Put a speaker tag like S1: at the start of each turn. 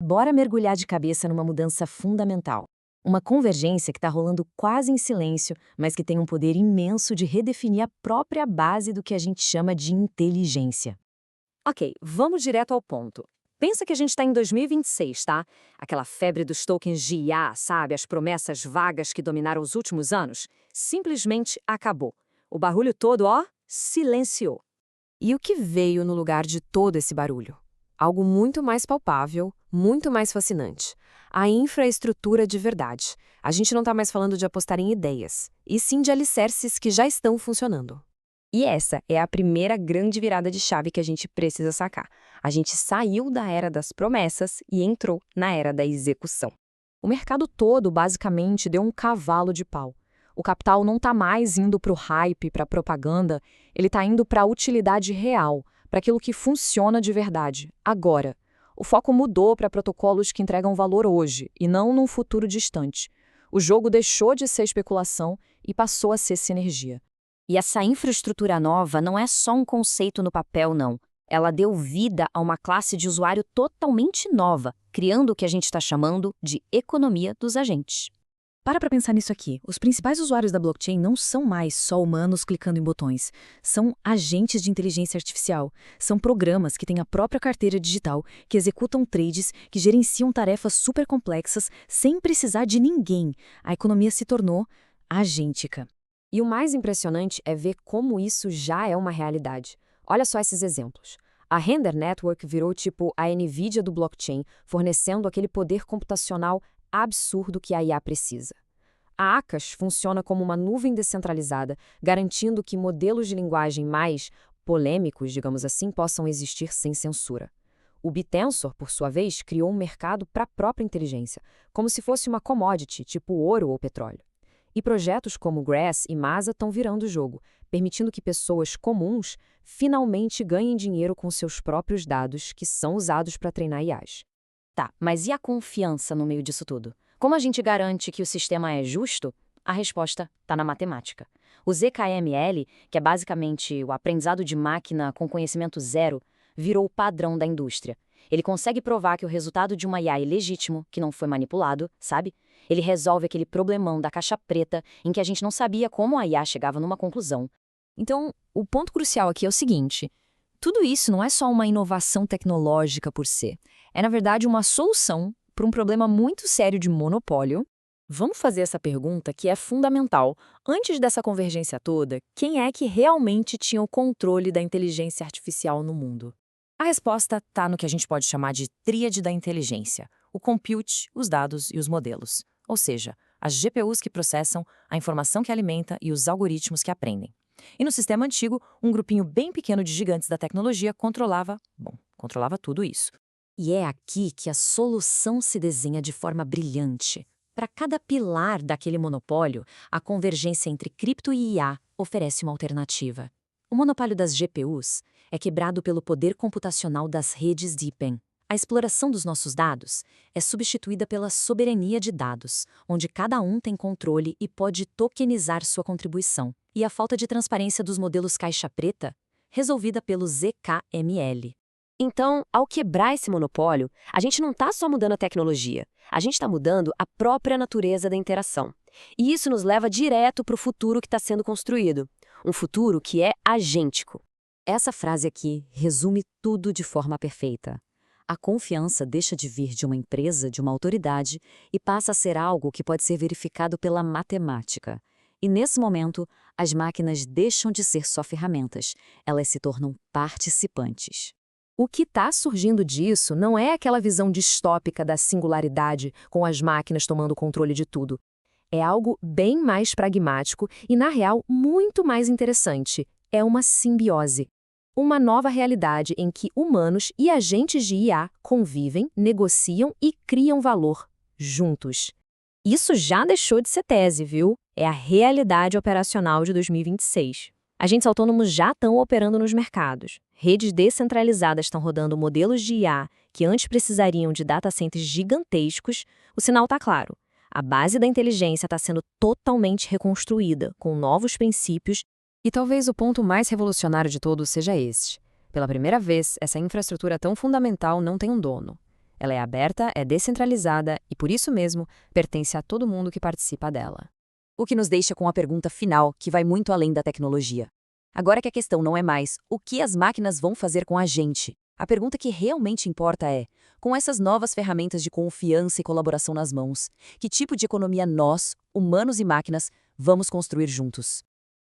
S1: bora mergulhar de cabeça numa mudança fundamental. Uma convergência que está rolando quase em silêncio, mas que tem um poder imenso de redefinir a própria base do que a gente chama de inteligência. Ok, vamos direto ao ponto. Pensa que a gente está em 2026, tá? Aquela febre dos tokens de IA, sabe? As promessas vagas que dominaram os últimos anos. Simplesmente acabou. O barulho todo, ó, silenciou.
S2: E o que veio no lugar de todo esse barulho? Algo muito mais palpável, muito mais fascinante. A infraestrutura de verdade. A gente não está mais falando de apostar em ideias, e sim de alicerces que já estão funcionando. E essa é a primeira grande virada de chave que a gente precisa sacar. A gente saiu da era das promessas e entrou na era da execução. O mercado todo basicamente deu um cavalo de pau. O capital não está mais indo para o hype, para a propaganda, ele está indo para a utilidade real, para aquilo que funciona de verdade, agora. O foco mudou para protocolos que entregam valor hoje, e não num futuro distante. O jogo deixou de ser especulação e passou a ser sinergia.
S1: E essa infraestrutura nova não é só um conceito no papel, não. Ela deu vida a uma classe de usuário totalmente nova, criando o que a gente está chamando de economia dos agentes. Para pensar nisso aqui. Os principais usuários da blockchain não são mais só humanos clicando em botões. São agentes de inteligência artificial. São programas que têm a própria carteira digital, que executam trades, que gerenciam tarefas super complexas sem precisar de ninguém. A economia se tornou agêntica.
S2: E o mais impressionante é ver como isso já é uma realidade. Olha só esses exemplos. A Render Network virou tipo a NVIDIA do blockchain, fornecendo aquele poder computacional absurdo que a IA precisa. A Akash funciona como uma nuvem descentralizada, garantindo que modelos de linguagem mais polêmicos, digamos assim, possam existir sem censura. O Bitensor, por sua vez, criou um mercado para a própria inteligência, como se fosse uma commodity, tipo ouro ou petróleo. E projetos como Grass e Masa estão virando o jogo, permitindo que pessoas comuns finalmente ganhem dinheiro com seus próprios dados, que são usados para treinar IAs.
S1: Tá, mas e a confiança no meio disso tudo? Como a gente garante que o sistema é justo? A resposta está na matemática. O ZKML, que é basicamente o aprendizado de máquina com conhecimento zero, virou o padrão da indústria. Ele consegue provar que o resultado de uma IA é legítimo, que não foi manipulado, sabe? Ele resolve aquele problemão da caixa preta em que a gente não sabia como a IA chegava numa conclusão. Então, o ponto crucial aqui é o seguinte: tudo isso não é só uma inovação tecnológica por si. É, na verdade, uma solução para um problema muito sério de monopólio. Vamos fazer essa pergunta que é fundamental. Antes dessa convergência toda, quem é que realmente tinha o controle da inteligência artificial no mundo? A resposta está no que a gente pode chamar de tríade da inteligência: o compute, os dados e os modelos. Ou seja, as GPUs que processam, a informação que alimenta e os algoritmos que aprendem. E no sistema antigo, um grupinho bem pequeno de gigantes da tecnologia controlava tudo isso. E é aqui que a solução se desenha de forma brilhante. Para cada pilar daquele monopólio, a convergência entre cripto e IA oferece uma alternativa. O monopólio das GPUs é quebrado pelo poder computacional das redes DeepN. A exploração dos nossos dados é substituída pela soberania de dados, onde cada um tem controle e pode tokenizar sua contribuição. E a falta de transparência dos modelos caixa preta, resolvida pelo ZKML.
S2: Então, ao quebrar esse monopólio, a gente não está só mudando a tecnologia, a gente está mudando a própria natureza da interação. E isso nos leva direto para o futuro que está sendo construído. Um futuro que é agêntico.
S1: Essa frase aqui resume tudo de forma perfeita. A confiança deixa de vir de uma empresa, de uma autoridade, e passa a ser algo que pode ser verificado pela matemática. E nesse momento, as máquinas deixam de ser só ferramentas, elas se tornam participantes. O que está surgindo disso não é aquela visão distópica da singularidade, com as máquinas tomando controle de tudo. É algo bem mais pragmático e, na real, muito mais interessante. É uma simbiose. Uma nova realidade em que humanos e agentes de IA convivem, negociam e criam valor juntos. Isso já deixou de ser tese, viu? É a realidade operacional de 2026. Agentes autônomos já estão operando nos mercados. Redes descentralizadas estão rodando modelos de IA que antes precisariam de data centers gigantescos. O sinal está claro. A base da inteligência está sendo totalmente reconstruída, com novos princípios.
S2: E talvez o ponto mais revolucionário de todos seja este. Pela primeira vez, essa infraestrutura tão fundamental não tem um dono. Ela é aberta, é descentralizada e, por isso mesmo, pertence a todo mundo que participa dela.
S1: O que nos deixa com a pergunta final, que vai muito além da tecnologia. Agora que a questão não é mais o que as máquinas vão fazer com a gente, a pergunta que realmente importa é, com essas novas ferramentas de confiança e colaboração nas mãos, que tipo de economia nós, humanos e máquinas, vamos construir juntos?